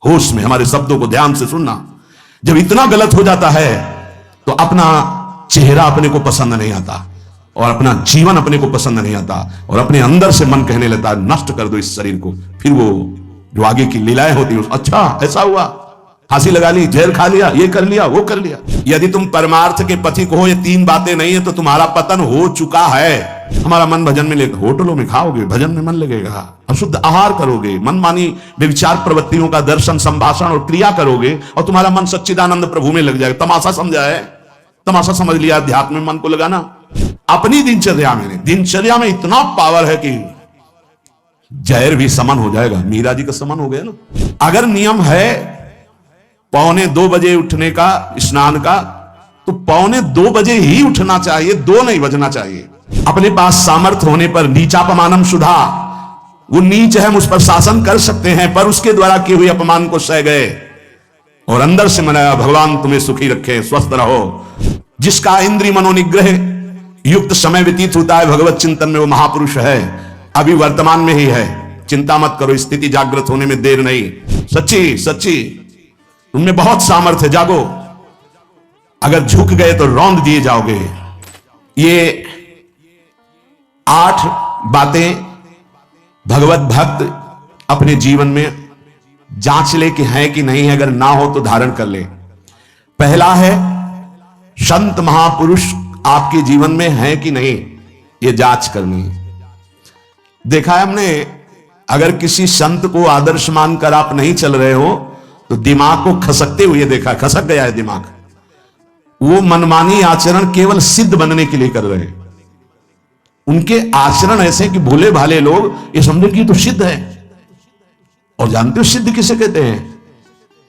होश में हमारे शब्दों को ध्यान से सुनना। जब इतना गलत हो जाता है तो अपना चेहरा अपने को पसंद नहीं आता और अपना जीवन अपने को पसंद नहीं आता और अपने अंदर से मन कहने लगता है नष्ट कर दो इस शरीर को। फिर वो जो आगे की लीलाएं होती है, अच्छा ऐसा हुआ, फांसी लगा ली, जहर खा लिया, ये कर लिया, वो कर लिया। यदि तुम परमार्थ के पथिक हो, ये तीन बातें नहीं है तो तुम्हारा पतन हो चुका है। हमारा मन भजन में लेकर होटलों में खाओगे, भजन में मन लगेगा, अशुद्ध आहार करोगे, मनमानी विचार प्रवृत्तियों का दर्शन, संभाषण और क्रिया करोगे और तुम्हारा मन सच्चिदानंद प्रभु में लग जाएगा। तमाशा समझा है, तमाशा समझ लिया अध्यात्म में मन को लगाना। अपनी दिनचर्या में इतना पावर है कि जहर भी समन हो जाएगा। मीरा जी का समन हो गया ना। अगर नियम है 1:45 बजे उठने का, स्नान का, तो 1:45 बजे ही उठना चाहिए, 2 नहीं बजना चाहिए। अपने पास सामर्थ्य होने पर नीचापमानम सुधा, वो नीच है, उस पर शासन कर सकते हैं, पर उसके द्वारा किए हुए अपमान को सह गए और अंदर से मनाया भगवान तुम्हें सुखी रखे, स्वस्थ रहो। जिसका इंद्रिय मनोनिग्रह युक्त समय व्यतीत होता है भगवत चिंतन में, वो महापुरुष है। अभी वर्तमान में ही है, चिंता मत करो, स्थिति जागृत होने में देर नहीं। सच्ची तुमने बहुत सामर्थ्य, जागो। अगर झुक गए तो रौंद दिए जाओगे। ये 8 बातें भगवत भक्त अपने जीवन में जांच ले कि है कि नहीं है, अगर ना हो तो धारण कर ले। पहला है संत महापुरुष आपके जीवन में है कि नहीं, यह जांच करनी है। देखा है हमने, अगर किसी संत को आदर्श मानकर आप नहीं चल रहे हो तो दिमाग को खसकते हुए देखा, खसक गया है दिमाग। वो मनमानी आचरण केवल सिद्ध बनने के लिए कर रहे हैं। उनके आचरण ऐसे कि भोले भाले लोग ये समझे कि तो सिद्ध है। और जानते हो सिद्ध किसे कहते हैं?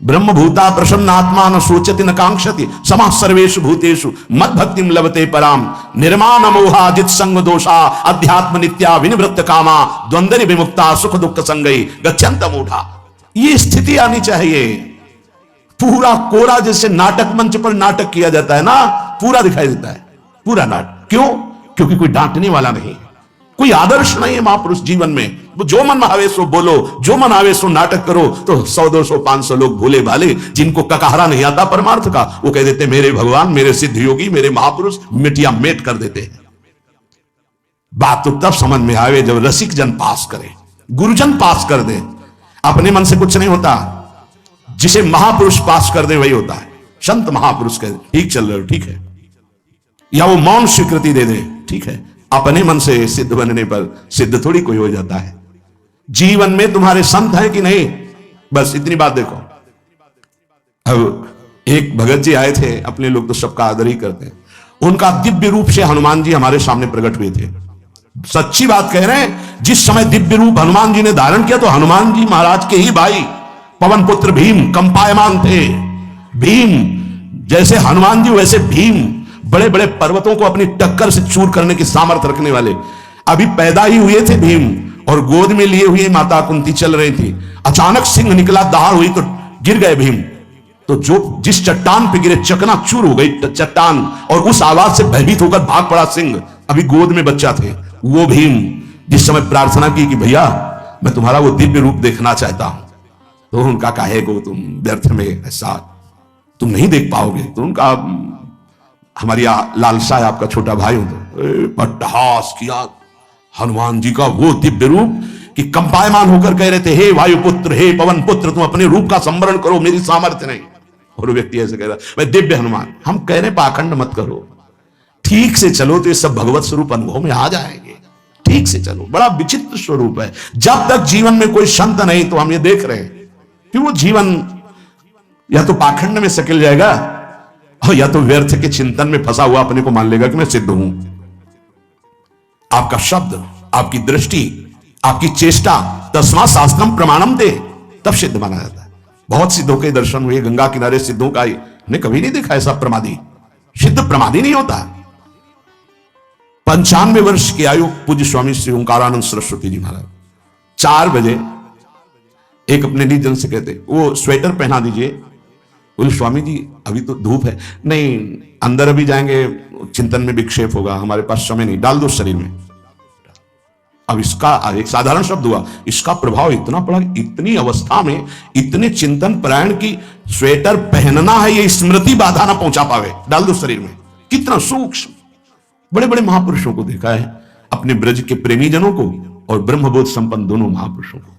ब्रह्म भूता प्रसन्न आत्मा न सोचति न कांक्षति समः सर्वेषु भूतेषु मद भक्तिम लभते पराम निर्माण मोहा जित संग दोषा अध्यात्म नित्या विनिवृत्त कामा द्वंद्व विमुक्ता सुख दुख संगई गच्छन्त मूढ़ा। ये स्थिति आनी चाहिए। पूरा कोरा जैसे नाटक मंच पर नाटक किया जाता है ना, पूरा दिखाई देता है, पूरा नाटक। क्यों? क्योंकि कोई डांटने वाला नहीं, कोई आदर्श नहीं है महापुरुष जीवन में। जो मन आवे सो बोलो, जो मन आवे सो नाटक करो। तो 100 200 500 लोग भोले भाले जिनको ककहरा नहीं आता परमार्थ का, वो कह देते मेरे भगवान, मेरे सिद्ध योगी, मेरे महापुरुष, मिटिया मेट कर देते हैं। बात तो तब समझ में आवे जब रसिक जन पास करे, गुरुजन पास कर दे। अपने मन से कुछ नहीं होता, जिसे महापुरुष पास कर दे वही होता है। संत महापुरुष कह ठीक चल रहे हो, ठीक है, या वो मौन स्वीकृति दे दे, ठीक है। अपने मन से सिद्ध बनने पर सिद्ध थोड़ी कोई हो जाता है। जीवन में तुम्हारे संत हैं कि नहीं, बस इतनी बात देखो। अब एक भगत जी आए थे, अपने लोग तो सबका आदर ही करते हैं। उनका दिव्य रूप से हनुमान जी हमारे सामने प्रकट हुए थे। सच्ची बात कह रहे हैं, जिस समय दिव्य रूप हनुमान जी ने धारण किया तो हनुमान जी महाराज के ही भाई पवन पुत्र भीम कंपायमान थे। भीम जैसे हनुमान जी वैसे भीम, बड़े बड़े पर्वतों को अपनी टक्कर से चूर करने की सामर्थ्य रखने वाले। अभी पैदा ही हुए थे भीम और गोद में लिए हुए माता कुंती चल रही थी। अचानक सिंह निकला, दहाड़ हुई तो गिर गए भीम। तो जो जिस चट्टान पे गिरे चकनाचूर हो गई चट्टान और उस आवाज से भयभीत होकर भाग पड़ा सिंह। अभी गोद में बच्चा थे वो भीम, जिस समय प्रार्थना की कि भैया मैं तुम्हारा वो दिव्य रूप देखना चाहता हूं, तो उनका काहे को तुम व्यर्थ में ऐसा तुम नहीं देख पाओगे। तो उनका हमारी लालसा है, आपका छोटा भाई हूं। तो पट्टहास किया हनुमान जी का वो दिव्य रूप कि कंपायमान होकर कह रहे थे हे वायुपुत्र, हे पवन पुत्र, तुम अपने रूप का संवरण करो, मेरी सामर्थ्य नहीं। और व्यक्ति ऐसे कह रहा मैं दिव्य हनुमान। हम कह रहे पाखंड मत करो, ठीक से चलो तो ये सब भगवत स्वरूप अनुभव में आ जाएंगे। ठीक से चलो, बड़ा विचित्र स्वरूप है। जब तक जीवन में कोई संत नहीं तो हम ये देख रहे हैं कि वो जीवन या तो पाखंड में सकिल जाएगा और या तो व्यर्थ के चिंतन में फंसा हुआ अपने को मान लेगा कि मैं सिद्ध हूं। आपका शब्द, आपकी दृष्टि, आपकी चेष्टा तस्मा शास्त्रम प्रमाणम दे, तब सिद्ध माना जाता है। बहुत सिद्धों के दर्शन हुए, गंगा किनारे सिद्धों का हमने कभी नहीं देखा ऐसा प्रमादी। सिद्ध प्रमादी नहीं होता। 95 वर्ष की आयु पूज्य स्वामी श्री ओंकारानंद सरस्वती जी महाराज 4 बजे एक अपने निजन से कहते वो स्वेटर पहना दीजिए। बोले स्वामी जी अभी तो धूप है। नहीं, अंदर अभी जाएंगे चिंतन में विक्षेप होगा, हमारे पास समय नहीं, डाल दो शरीर में। अब इसका एक साधारण शब्द हुआ, इसका प्रभाव इतना पड़ा, इतनी अवस्था में इतने चिंतन परायण की स्वेटर पहनना है, ये स्मृति बाधा ना पहुंचा पावे, डाल दो शरीर में। कितना सूक्ष्म। बड़े बड़े महापुरुषों को देखा है, अपने ब्रज के प्रेमी जनों को और ब्रह्मबोध संपन्न दोनों महापुरुषों को,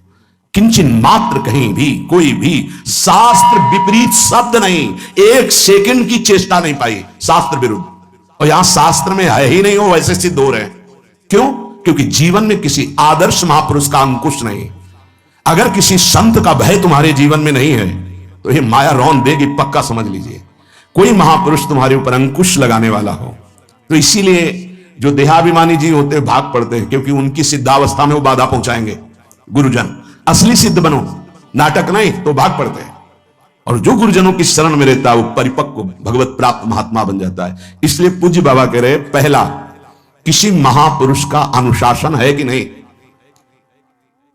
किंचन मात्र कहीं भी कोई भी शास्त्र विपरीत शब्द नहीं, एक सेकंड की चेष्टा नहीं पाई शास्त्र विरुद्ध। और यहां शास्त्र में है ही नहीं, हो वैसे सिद्ध हो रहे हैं। क्यों? क्योंकि जीवन में किसी आदर्श महापुरुष का अंकुश नहीं। अगर किसी संत का भय तुम्हारे जीवन में नहीं है तो ये माया रौन देगी, पक्का समझ लीजिए। कोई महापुरुष तुम्हारे ऊपर अंकुश लगाने वाला हो, तो इसीलिए जो देहाभिमानी जी होते हैं भाग पड़ते हैं, क्योंकि उनकी सिद्धावस्था में वो बाधा पहुंचाएंगे गुरुजन। असली सिद्ध बनो, नाटक नहीं, तो भाग पड़ते हैं। और जो गुरुजनों की शरण में रहता है वो परिपक्व भगवत प्राप्त महात्मा बन जाता है। इसलिए पूज्य बाबा कह रहे, पहला, किसी महापुरुष का अनुशासन है कि नहीं।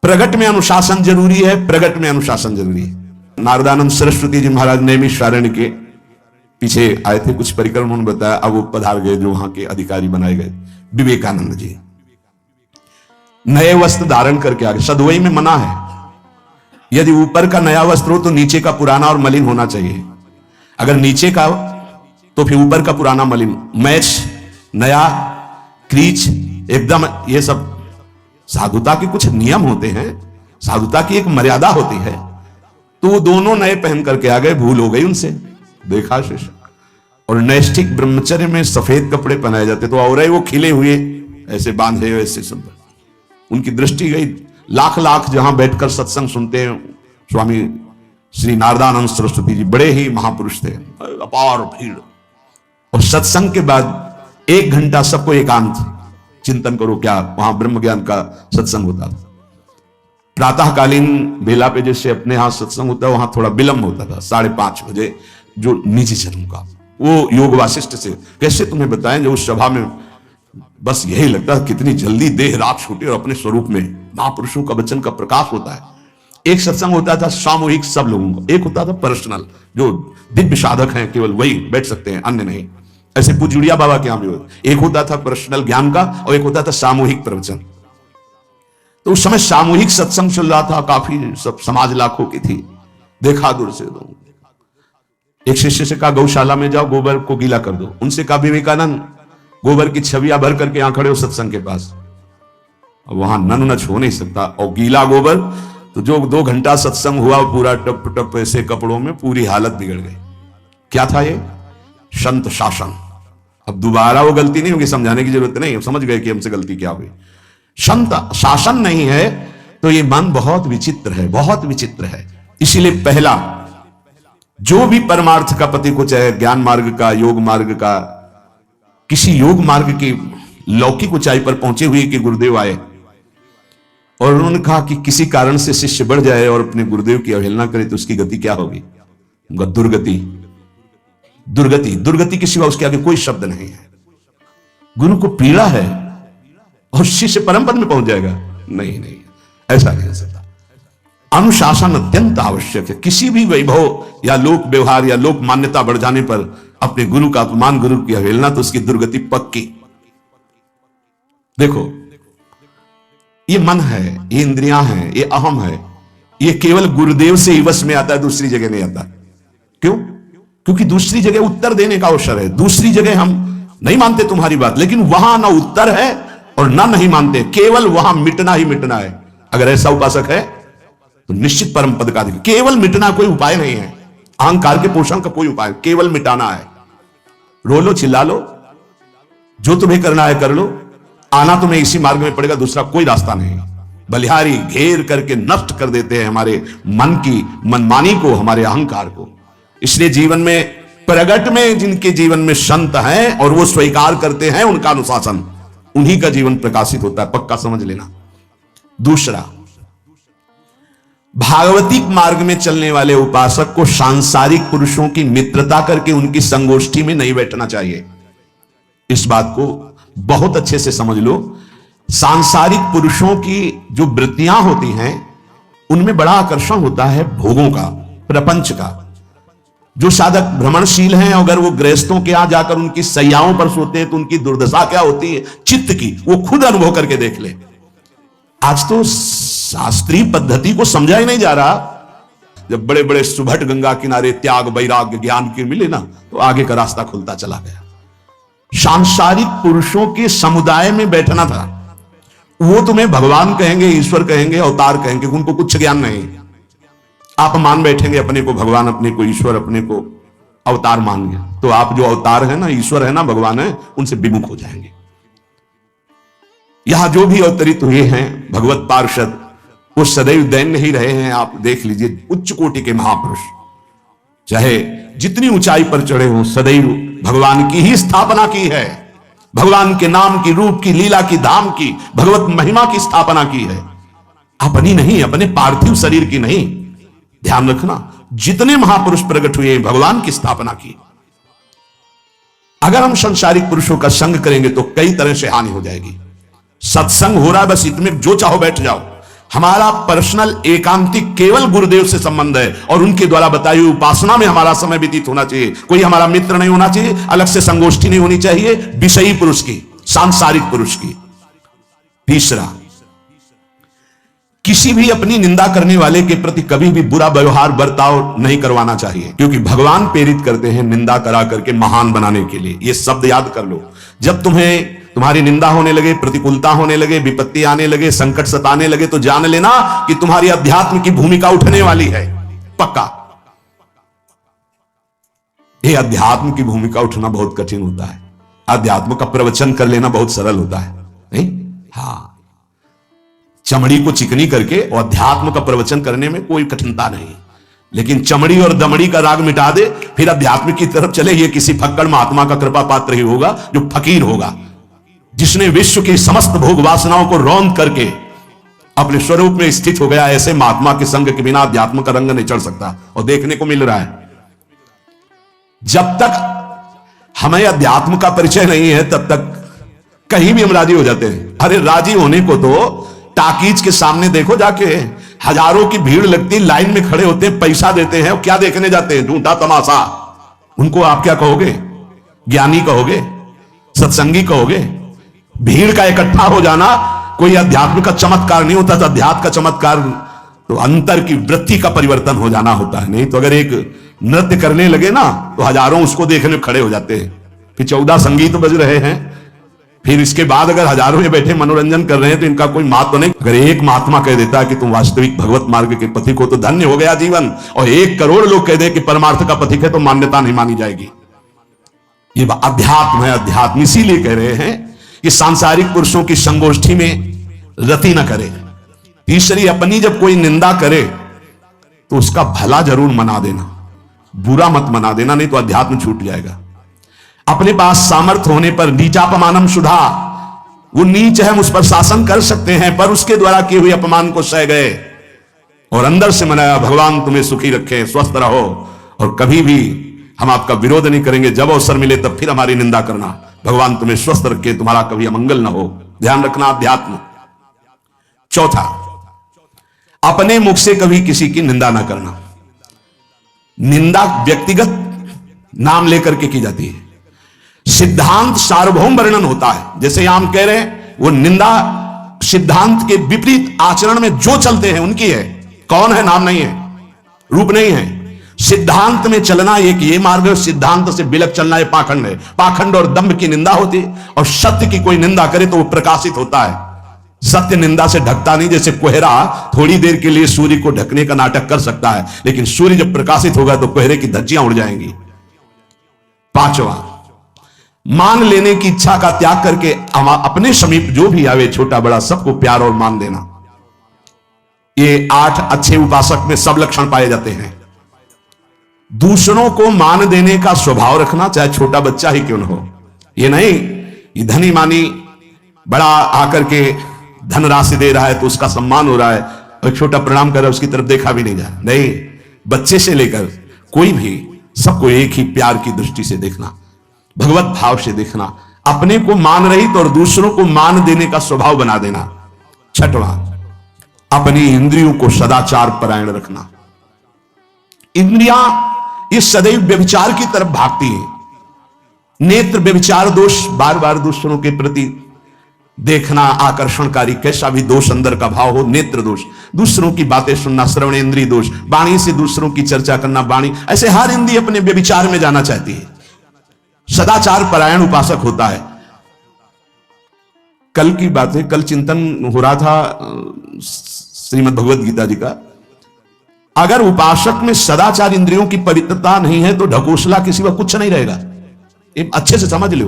प्रगट में अनुशासन जरूरी है, प्रगट में अनुशासन जरूरी है। नारदानंद सरस्वती जी महाराज नैमिषारण्य के पीछे आए थे, कुछ परिक्रम उन्होंने बताया, अब वो पधार गए जो वहां के अधिकारी बनाए गए विवेकानंद जी। नए वस्त्र धारण करके आ गए। सदवई में मना है, यदि ऊपर का नया वस्त्र हो तो नीचे का पुराना और मलिन होना चाहिए। अगर नीचे का तो फिर ऊपर का पुराना मलिन, मैच नया, क्रीच एकदम, ये सब साधुता के कुछ नियम होते हैं, साधुता की एक मर्यादा होती है। तो वो दोनों नए पहन करके आ गए, भूल हो गई उनसे, देखा शिष्य। और नैष्ठिक ब्रह्मचर्य में सफेद कपड़े पहनाए जाते, तो और वो खिले हुए ऐसे बांधे हुए ऐसे सब, उनकी दृष्टि गई। लाख लाख जहां बैठकर सत्संग सुनते हैं, स्वामी श्री नारदानंद सरस्वती जी बड़े ही महापुरुष थे, अपार भीड़। और सत्संग के बाद 1 घंटा सबको एकांत चिंतन करो, क्या वहां ब्रह्म ज्ञान का सत्संग होता था। प्रातःकालीन बेला पे जैसे अपने यहां सत्संग होता है, वहां थोड़ा विलंब होता था, 5:30 बजे, जो निजी जनों का। वो योग वासिष्ठ से कैसे तुम्हें बताएं, जो उस सभा में बस यही लगता है कितनी जल्दी देह रात छूटे और अपने स्वरूप में महापुरुषों का वचन का प्रकाश होता है। एक सत्संग होता था सामूहिक सब लोगों का, एक होता था पर्सनल, जो दिव्य साधक हैं केवल वही बैठ सकते हैं, अन्य नहीं। ऐसे पूजुड़िया बाबा के यहां भी होता, एक होता था पर्सनल ज्ञान का और एक होता था सामूहिक प्रवचन। तो उस समय सामूहिक सत्संग चल रहा था, काफी सब समाज लाखों की थी, देखा दूर से। एक शिष्य से कहा गौशाला में जाओ, गोबर को गीला कर दो। उनसे कहा विवेकानंद गोबर की छवियां भर करके यहां खड़े हो सत्संग के पास, वहां नन नच हो नहीं सकता। और गीला गोबर तो जो 2 घंटा सत्संग हुआ पूरा टप टप ऐसे कपड़ों में, पूरी हालत बिगड़ गई। क्या था ये? संत शासन। अब दोबारा वो गलती नहीं होगी, समझाने की जरूरत नहीं, समझ गए कि हमसे गलती क्या हुई। संत शासन नहीं है तो ये मन बहुत विचित्र है, बहुत विचित्र है। इसीलिए पहला, जो भी परमार्थ का पति को, चाहे ज्ञान मार्ग का, योग मार्ग का, किसी योग मार्ग की लौकिक ऊंचाई पर पहुंचे हुए कि गुरुदेव आए और उन्होंने कहा कि किसी कारण से शिष्य बढ़ जाए और अपने गुरुदेव की अवहेलना करे तो उसकी गति क्या होगी? दुर्गति। दुर्गति, दुर्गति के सिवा उसके आगे कोई शब्द नहीं है। गुरु को पीड़ा है और शिष्य परम पद में पहुंच जाएगा? नहीं नहीं, ऐसा नहीं हो सकता। अनुशासन अत्यंत आवश्यक है। किसी भी वैभव या लोक व्यवहार या लोक मान्यता बढ़ जाने पर अपने गुरु का अपमान, गुरु की अवहेलना, तो उसकी दुर्गति पक्की। देखो, ये मन है, ये इंद्रियां हैं, ये अहम है, ये केवल गुरुदेव से ही वश में आता है, दूसरी जगह नहीं आता। क्यों? क्योंकि दूसरी जगह उत्तर देने का अवसर है। दूसरी जगह हम नहीं मानते तुम्हारी बात, लेकिन वहां ना उत्तर है और ना नहीं मानते, केवल वहां मिटना ही मिटना है। अगर ऐसा उपासक है तो निश्चित परम पद का अधिकारी। केवल मिटना कोई उपाय नहीं है, अहंकार के पोषण का कोई उपाय, केवल मिटाना है। रो लो, चिल्ला लो, जो तुम्हें करना है कर लो, आना तुम्हें इसी मार्ग में पड़ेगा, दूसरा कोई रास्ता नहीं। बलिहारी घेर करके नष्ट कर देते हैं हमारे मन की मनमानी को, हमारे अहंकार को। इसलिए जीवन में प्रगट में जिनके जीवन में संत हैं और वो स्वीकार करते हैं उनका अनुशासन, उन्हीं का जीवन प्रकाशित होता है, पक्का समझ लेना। दूसरा, भागवतिक मार्ग में चलने वाले उपासक को सांसारिक पुरुषों की मित्रता करके उनकी संगोष्ठी में नहीं बैठना चाहिए। इस बात को बहुत अच्छे से समझ लो। सांसारिक पुरुषों की जो वृत्तियां होती हैं उनमें बड़ा आकर्षण होता है भोगों का, प्रपंच का। जो साधक भ्रमणशील हैं, अगर वो गृहस्थों के यहां जाकर उनकी सैयाओं पर सोते हैं तो उनकी दुर्दशा क्या होती है चित्त की, वो खुद अनुभव करके देख ले। आज तो शास्त्रीय पद्धति को समझा ही नहीं जा रहा। जब बड़े बड़े सुभट गंगा किनारे त्याग वैराग्य ज्ञान के मिले ना, तो आगे का रास्ता खुलता चला गया। सांसारिक पुरुषों के समुदाय में बैठना था। वो तुम्हें भगवान कहेंगे, ईश्वर कहेंगे, अवतार कहेंगे, उनको कुछ ज्ञान नहीं। आप मान बैठेंगे अपने को भगवान, अपने को ईश्वर, अपने को अवतार मानेंगे, तो आप जो अवतार है ना, ईश्वर है ना, भगवान है, उनसे विमुख हो जाएंगे। यहां जो भी अवतरित हुए हैं भगवत पार्षद, वो सदैव दैन्य ही रहे हैं। आप देख लीजिए, उच्च कोटि के महापुरुष चाहे जितनी ऊंचाई पर चढ़े हो, सदैव भगवान की ही स्थापना की है। भगवान के नाम की, रूप की, लीला की, धाम की, भगवत महिमा की स्थापना की है, अपनी नहीं, अपने पार्थिव शरीर की नहीं। ध्यान रखना, जितने महापुरुष प्रकट हुए भगवान की स्थापना की। अगर हम संसारिक पुरुषों का संग करेंगे तो कई तरह से हानि हो जाएगी। सत्संग हो रहा है, बस इतने जो चाहो बैठ जाओ। हमारा पर्सनल एकांतिक केवल गुरुदेव से संबंध है और उनके द्वारा बताई हुई उपासना में हमारा समय व्यतीत होना चाहिए। कोई हमारा मित्र नहीं होना चाहिए, अलग से संगोष्ठी नहीं होनी चाहिए विषयी पुरुष की, सांसारिक पुरुष की। तीसरा, किसी भी अपनी निंदा करने वाले के प्रति कभी भी बुरा व्यवहार बर्ताव नहीं करवाना चाहिए, क्योंकि भगवान प्रेरित करते हैं निंदा करा करके महान बनाने के लिए। यह शब्द याद कर लो। जब तुम्हारी निंदा होने लगे, प्रतिकूलता होने लगे, विपत्ति आने लगे, संकट सताने लगे, तो जान लेना कि तुम्हारी अध्यात्म की भूमिका उठने वाली है। पक्का। यह अध्यात्म की भूमिका उठना बहुत कठिन होता है। अध्यात्म का प्रवचन कर लेना बहुत सरल होता है, नहीं? हाँ, चमड़ी को चिकनी करके और अध्यात्म का प्रवचन करने में कोई कठिनता नहीं, लेकिन चमड़ी और दमड़ी का राग मिटा दे, फिर अध्यात्म की तरफ चले, ये किसी फक्कड़ महात्मा का कृपा पात्र ही होगा, जो फकीर होगा, जिसने विश्व की समस्त भोग वासनाओं को रौंद करके अपने स्वरूप में स्थित हो गया। ऐसे महात्मा के संग के बिना अध्यात्म का रंग नहीं चढ़ सकता, और देखने को मिल रहा है। जब तक हमें अध्यात्म का परिचय नहीं है, तब तक कहीं भी हम राजी हो जाते हैं। अरे राजी होने को तो टाकीज के सामने देखो जाके, हजारों की भीड़ लगती, लाइन में खड़े होते हैं, पैसा देते हैं, और क्या देखने जाते हैं? झूठा तमाशा। उनको आप क्या कहोगे? ज्ञानी कहोगे? सत्संगी कहोगे? भीड़ का इकट्ठा हो जाना कोई अध्यात्म का चमत्कार नहीं होता। तो अध्यात्म का चमत्कार तो अंतर की वृत्ति का परिवर्तन हो जाना होता है। नहीं तो अगर एक नृत्य करने लगे ना, तो हजारों उसको देखने खड़े हो जाते हैं। फिर 14 संगीत बज रहे हैं, फिर इसके बाद अगर हजारों में बैठे मनोरंजन कर रहे हैं, तो इनका कोई महत्व नहीं। अगर एक महात्मा कह देता है कि तुम वास्तविक भगवत मार्ग के पथिक हो, तो धन्य हो गया जीवन। और 1 करोड़ लोग कह दे कि परमार्थ का पथिक है, तो मान्यता नहीं मानी जाएगी। ये अध्यात्म है। अध्यात्म इसीलिए कह रहे हैं कि सांसारिक पुरुषों की संगोष्ठी में रति न करे। तीसरी, अपनी जब कोई निंदा करे तो उसका भला जरूर मना देना, बुरा मत मना देना, नहीं तो अध्यात्म छूट जाएगा। अपने पास सामर्थ्य होने पर नीचापमानम सुधा, वो नीच है, हम उस पर शासन कर सकते हैं, पर उसके द्वारा किए हुए अपमान को सह गए और अंदर से मनाया, भगवान तुम्हें सुखी रखे, स्वस्थ रहो, और कभी भी हम आपका विरोध नहीं करेंगे। जब अवसर मिले तब फिर हमारी निंदा करना, भगवान तुम्हें स्वस्थ रखे, तुम्हारा कभी अमंगल ना हो। ध्यान रखना, अध्यात्म। चौथा, अपने मुख से कभी किसी की निंदा ना करना। निंदा व्यक्तिगत नाम लेकर के की जाती है, सिद्धांत सार्वभौम वर्णन होता है। जैसे यहां हम कह रहे हैं, वो निंदा सिद्धांत के विपरीत आचरण में जो चलते हैं उनकी है। कौन है? नाम नहीं है, रूप नहीं है। सिद्धांत में चलना एक ये मार्ग है, सिद्धांत से बिलक चलना ये पाखंड है। पाखंड और दंभ की निंदा होती है, और सत्य की कोई निंदा करे तो वो प्रकाशित होता है। सत्य निंदा से ढकता नहीं। जैसे कोहरा थोड़ी देर के लिए सूर्य को ढकने का नाटक कर सकता है, लेकिन सूर्य जब प्रकाशित होगा तो कोहरे की धज्जियां उड़ जाएंगी। पांचवा, मान लेने की इच्छा का त्याग करके अपने समीप जो भी आवे, छोटा बड़ा सबको प्यार और मान देना। ये 8 अच्छे उपासक में सब लक्षण पाए जाते हैं। दूसरों को मान देने का स्वभाव रखना, चाहे छोटा बच्चा ही क्यों न हो। ये नहीं ये धनी मानी बड़ा आकर के धन राशि दे रहा है तो उसका सम्मान हो रहा है, और छोटा प्रणाम कर रहा है, उसकी तरफ देखा भी नहीं जा रहा। नहीं, बच्चे से लेकर कोई भी, सबको एक ही प्यार की दृष्टि से देखना, भगवत भाव से देखना, अपने को मान रहित और दूसरों को मान देने का स्वभाव बना देना। छठवां, अपनी इंद्रियों को सदाचार परायण रखना। इंद्रियां ये सदैव व्यभिचार की तरफ भागती हैं। नेत्र व्यभिचार दोष, बार बार दूसरों के प्रति देखना आकर्षणकारी, कैसा भी दोष अंदर का भाव हो, नेत्र दोष, दूसरों की बातें सुनना श्रवण इंद्रिय दोष, वाणी से दूसरों की चर्चा करना वाणी, ऐसे हर इंद्रिय अपने व्यभिचार में जाना चाहती है। सदाचार परायण उपासक होता है। कल की बात है, कल चिंतन हो रहा था श्रीमद् भगवद गीता जी का। अगर उपासक में सदाचार इंद्रियों की पवित्रता नहीं है तो ढकोसला किसी का कुछ नहीं रहेगा। ये अच्छे से समझ लो।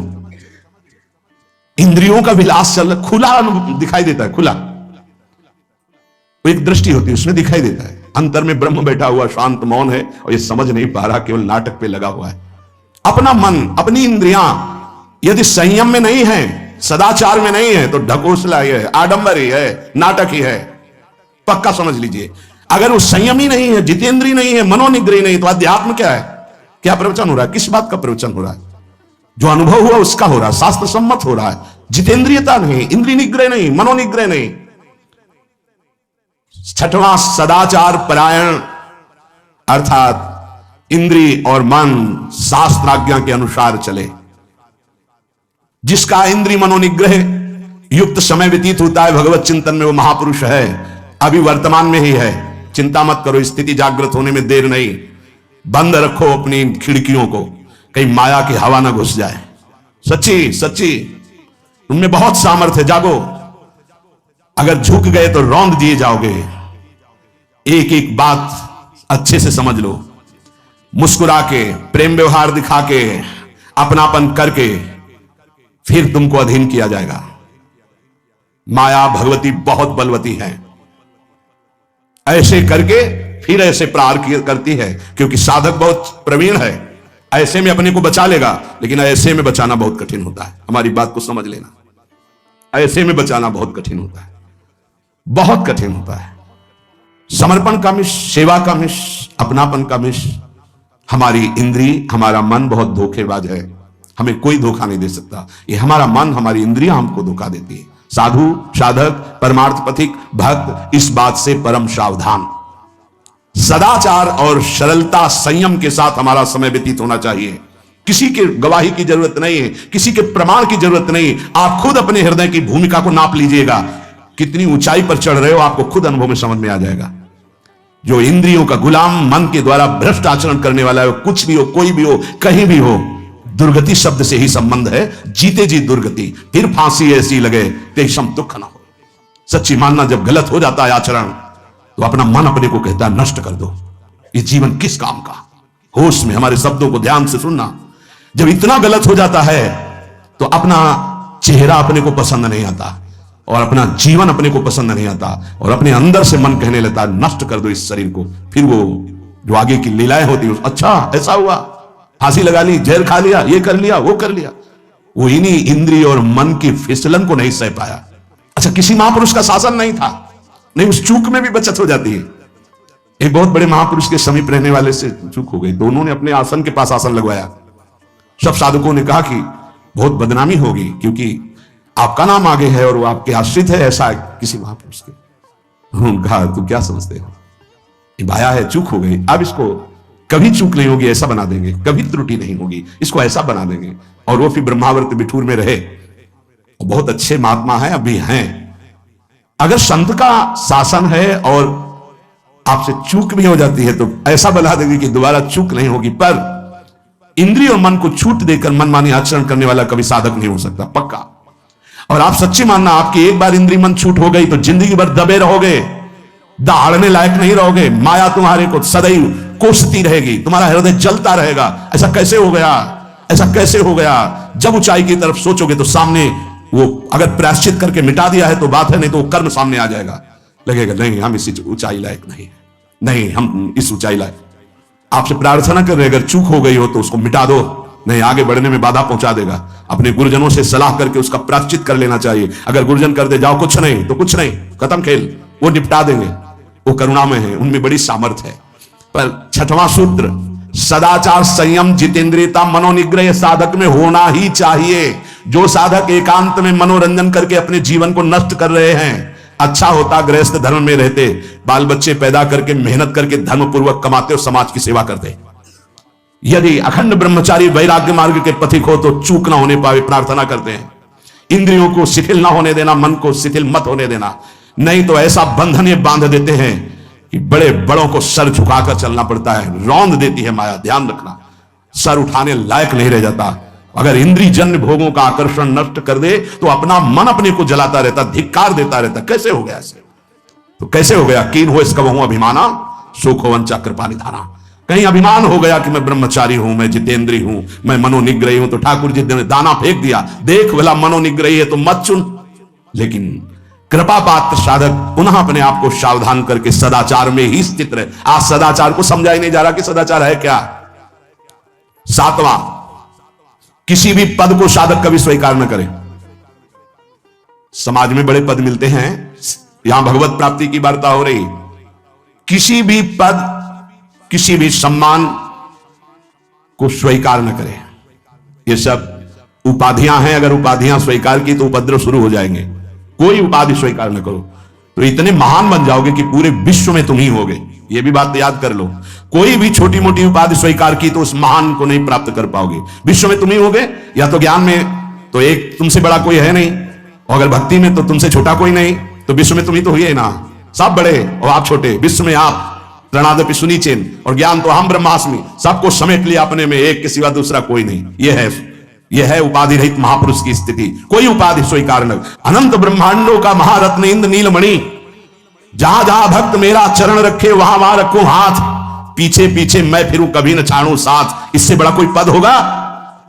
इंद्रियों का विलास चल खुला दिखाई देता है, खुला एक दृष्टि होती है, उसमें दिखाई देता है। अंतर में ब्रह्म बैठा हुआ शांत मौन है और ये समझ नहीं पा रहा, केवल नाटक पे लगा हुआ है। अपना मन, अपनी इंद्रियां यदि संयम में नहीं है, सदाचार में नहीं है, तो ढकोसला ही है, आडंबर ही है, नाटक ही है। पक्का समझ लीजिए। अगर वो संयम ही नहीं है, जितेंद्रिय नहीं है, मनोनिग्रह नहीं, तो अध्यात्म क्या है? क्या प्रवचन हो रहा है? किस बात का प्रवचन हो रहा है? जो अनुभव हुआ उसका हो रहा है, शास्त्र सम्मत हो रहा है। जितेंद्रियता नहीं, इंद्रिय निग्रह नहीं, मनोनिग्रह नहीं। छठवां सदाचार परायण, अर्थात इंद्रिय और मन शास्त्राज्ञा के अनुसार चले। जिसका इंद्रिय मनोनिग्रह युक्त समय व्यतीत होता है भगवत चिंतन में, वो महापुरुष है। अभी वर्तमान में ही है, चिंता मत करो, स्थिति जागृत होने में देर नहीं। बंद रखो अपनी खिड़कियों को, कहीं माया की हवा ना घुस जाए। सच्ची सच्ची उनमें बहुत सामर्थ्य, जागो। अगर झुक गए तो रौंद दिए जाओगे। एक एक बात अच्छे से समझ लो। मुस्कुरा के, प्रेम व्यवहार दिखा के, अपनापन करके फिर तुमको अधीन किया जाएगा। माया भगवती बहुत बलवती है। ऐसे करके फिर ऐसे प्रहार करती है, क्योंकि साधक बहुत प्रवीण है। ऐसे में अपने को बचा लेगा, लेकिन ऐसे में बचाना बहुत कठिन होता है। हमारी बात को समझ लेना, ऐसे में बचाना बहुत कठिन होता है, बहुत कठिन होता है। समर्पण का मिश, सेवा का मिश, अपनापन का मिश। हमारी इंद्री, हमारा मन बहुत धोखेबाज है। हमें कोई धोखा नहीं दे सकता। ये हमारा मन, हमारी इंद्रियां हमको धोखा देती है। साधु, साधक, परमार्थ पथिक, भक्त इस बात से परम सावधान। सदाचार और सरलता, संयम के साथ हमारा समय व्यतीत होना चाहिए। किसी के गवाही की जरूरत नहीं है, किसी के प्रमाण की जरूरत नहीं। आप खुद अपने हृदय की भूमिका को नाप लीजिएगा। कितनी ऊंचाई पर चढ़ रहे हो आपको खुद अनुभव में समझ में आ जाएगा। जो इंद्रियों का गुलाम, मन के द्वारा भ्रष्ट आचरण करने वाला है, कुछ भी हो, कोई भी हो, कहीं भी हो, दुर्गति शब्द से ही संबंध है। जीते जी दुर्गति, फिर फांसी ऐसी लगे तेषम दुख न हो। सच्ची मानना, जब गलत हो जाता है आचरण, तो अपना मन अपने को कहता है नष्ट कर दो। ये जीवन किस काम का? होश में हमारे शब्दों को ध्यान से सुनना। जब इतना गलत हो जाता है तो अपना चेहरा अपने को पसंद नहीं आता, और अपना जीवन अपने को पसंद नहीं आता, और अपने अंदर से मन कहने लगता है नष्ट कर दो इस शरीर को। फिर वो जो आगे की लीलाएं होती है, अच्छा ऐसा हुआ, फांसी लगा ली, जहर खा लिया, ये कर लिया, वो कर लिया। वो इन्हीं इंद्रिय और मन की फिसलन को नहीं सह पाया। अच्छा, किसी महापुरुष का शासन नहीं था, नहीं, उस चूक में भी बचत हो जाती है। एक बहुत बड़े महापुरुष के समीप रहने वाले से चूक हो गई। दोनों ने अपने आसन के पास आसन लगवाया। सब साधकों ने कहा कि बहुत बदनामी होगी, क्योंकि आपका नाम आगे है और वो आपके आश्रित है, ऐसा किसी महापुरुष के। उन्होंने कहा, तू क्या समझते हो, ये भाया है, चूक हो गई, अब इसको कभी चूक नहीं होगी, ऐसा बना देंगे, कभी त्रुटि नहीं होगी, इसको ऐसा बना देंगे। और वो फिर ब्रह्मावर्त बिठूर में रहे। बहुत अच्छे महात्मा हैं, अभी हैं। अगर संत का शासन है और आपसे चूक भी हो जाती है तो ऐसा बना देंगे कि दोबारा चूक नहीं होगी। पर इंद्रिय और मन को छूट देकर मनमानी आचरण करने वाला कभी साधक नहीं हो सकता, पक्का। और आप सच्ची मानना, आपकी एक बार इंद्रिय मन छूट हो गई तो जिंदगी भर दबे रहोगे, दहाड़ने लायक नहीं रहोगे। माया तुम्हारे को सदैव कोसती रहेगी, तुम्हारा हृदय जलता रहेगा। ऐसा कैसे हो गया, ऐसा कैसे हो गया? जब ऊंचाई की तरफ सोचोगे तो सामने वो अगर प्रायश्चित करके मिटा दिया है तो बात है, नहीं तो वो कर्म सामने आ जाएगा। लगेगा नहीं, हम इस ऊंचाई लायक नहीं, नहीं हम इस ऊंचाई लायक। आपसे प्रार्थना कर रहे, अगर चूक हो गई हो तो उसको मिटा दो, नहीं आगे बढ़ने में बाधा पहुंचा देगा। अपने गुरुजनों से सलाह करके उसका प्रायश्चित कर लेना चाहिए। अगर गुरुजन कर दे जाओ कुछ नहीं तो कुछ नहीं, खत्म खेल, वो निपटा देंगे, वो करुणामय है, उनमें बड़ी सामर्थ्य है। पर छठवां सूत्र, सदाचार, संयम, जितेंद्रियता, मनोनिग्रह साधक में होना ही चाहिए। जो साधक एकांत में मनोरंजन करके अपने जीवन को नष्ट कर रहे हैं, अच्छा होता गृहस्थ धर्म में रहते, बाल बच्चे पैदा करके मेहनत करके धर्म पूर्वक कमाते और समाज की सेवा करते। यदि अखंड ब्रह्मचारी वैराग्य मार्ग के पथिक हो तो चूक ना होने पावे प्रार्थना करते हैं। इंद्रियों को शिथिल ना होने देना, मन को शिथिल मत होने देना, नहीं तो ऐसा बंधन ये बांध देते हैं कि बड़े बड़ों को सर झुकाकर चलना पड़ता है, रौंद देती है माया। ध्यान रखना, सर उठाने लायक नहीं रह जाता। अगर इंद्रिय जन्य भोगों का आकर्षण नष्ट कर दे तो अपना मन अपने को जलाता रहता, धिक्कार देता रहता। कैसे हो गया ऐसे? तो कैसे हो गया? कीन हो इसका बहु अभिमाना, सुख हो वंचा कृपा निधाना। कहीं अभिमान हो गया कि मैं ब्रह्मचारी हूं, मैं जितेंद्री हूं, मैं मनोनिग्रही हूं, तो ठाकुर जी ने दाना फेंक दिया, देख भला मनोनिग्रही है तो मत चुन। लेकिन कृपा पात्र साधक पुनः अपने आप को सावधान करके सदाचार में ही स्थित रहे। आज सदाचार को समझा ही नहीं जा रहा कि सदाचार है क्या। सातवां, किसी भी पद को साधक कभी स्वीकार न करे। समाज में बड़े पद मिलते हैं, यहां भगवत प्राप्ति की वार्ता हो रही। किसी भी पद, किसी भी सम्मान को स्वीकार न करें। ये सब उपाधियां हैं, अगर उपाधियां स्वीकार की तो उपद्रव शुरू हो जाएंगे। कोई उपाधि स्वीकार न करो तो इतने महान बन जाओगे कि पूरे विश्व में तुम ही होगे। ये भी बात याद कर लो, कोई भी छोटी मोटी उपाधि स्वीकार की तो उस महान को नहीं प्राप्त कर पाओगे। विश्व में तुम ही होगे, या तो ज्ञान में तो एक तुमसे बड़ा कोई है नहीं, और अगर भक्ति में तो तुमसे छोटा कोई नहीं, तो विश्व में तुम ही तो हुए ना। सब बड़े और आप छोटे, विश्व में आप प्रणादपि सुनीचेन, और ज्ञान तो हम ब्रह्मास्मि, सबको समेट लिया अपने में, एक के सिवा दूसरा कोई नहीं। यह है उपाधि रहित महापुरुष की स्थिति। कोई उपाधि स्वीकार न। अनंत ब्रह्मांडों का महारत्न इंद्र नीलमणि, जहां जहां भक्त मेरा चरण रखे वहां वहां रखूं हाथ, पीछे पीछे मैं फिरूं कभी न छाड़ूं साथ। इससे बड़ा कोई पद होगा?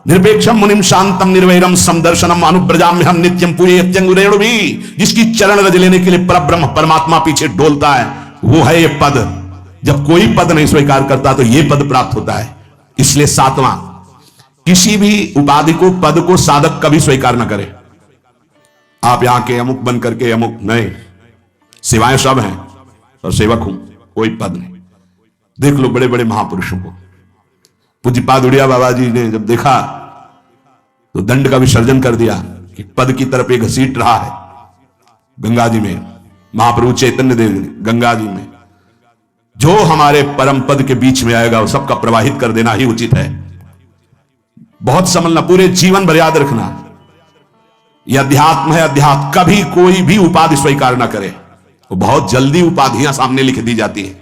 निरपेक्षम मुनिम शांतम निर्वैरम समदर्शनम अनुब्रजाम्यहम नित्यम पूरे अत्यंगुरेणु भी, जिसकी चरण रज लेने के लिए परब्रह्म परमात्मा पीछे डोलता है, वो है ये पद। जब कोई पद नहीं स्वीकार करता तो ये पद प्राप्त होता है। इसलिए सातवां, किसी भी उपाधि को, पद को साधक कभी स्वीकार न करे। आप यहां के अमुक बन करके अमुक नहीं, सेवाएं सब हैं और सेवक हूं, कोई पद नहीं। देख लो बड़े बड़े महापुरुषों को। पूज्यपाद उड़िया बाबा जी ने जब देखा तो दंड का विसर्जन कर दिया कि पद की तरफ एक घसीट रहा है। गंगा जी में महाप्रभु चैतन्य देव गंगा जी में, जो हमारे परम पद के बीच में आएगा वो सबका प्रवाहित कर देना ही उचित है। बहुत समझना, पूरे जीवन भर याद रखना, यह अध्यात्म है। अध्यात्म कभी कोई भी उपाधि स्वीकार ना करे, तो बहुत जल्दी उपाधियां सामने लिख दी जाती है,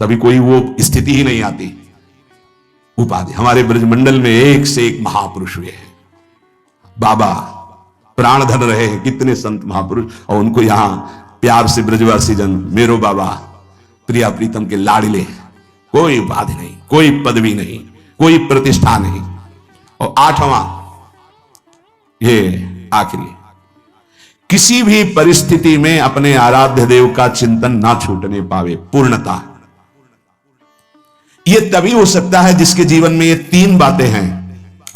तभी कोई वो स्थिति ही नहीं आती। उपाधि, हमारे ब्रजमंडल में एक से एक महापुरुष हुए हैं। बाबा प्राण धन रहे हैं, कितने संत महापुरुष, और उनको यहां प्यार से ब्रजवासी जन मेरो बाबा प्रिया प्रीतम के लाडले। कोई उपाधि नहीं, कोई पदवी नहीं, कोई प्रतिष्ठा नहीं। और आठवां, ये आखिरी, किसी भी परिस्थिति में अपने आराध्य देव का चिंतन ना छूटने पावे। पूर्णता ये तभी हो सकता है जिसके जीवन में ये तीन बातें हैं।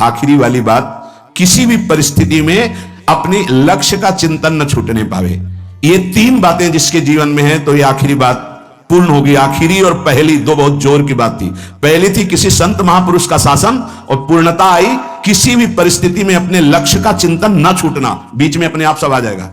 आखिरी वाली बात, किसी भी परिस्थिति में अपने लक्ष्य का चिंतन न छूटने पावे। ये तीन बातें जिसके जीवन में है तो ये आखिरी बात पूर्ण होगी। आखिरी और पहली दो बहुत जोर की बात थी। पहली थी किसी संत महापुरुष का शासन, और पूर्णता आई किसी भी परिस्थिति में अपने लक्ष्य का चिंतन न छूटना। बीच में अपने आप सब आ जाएगा।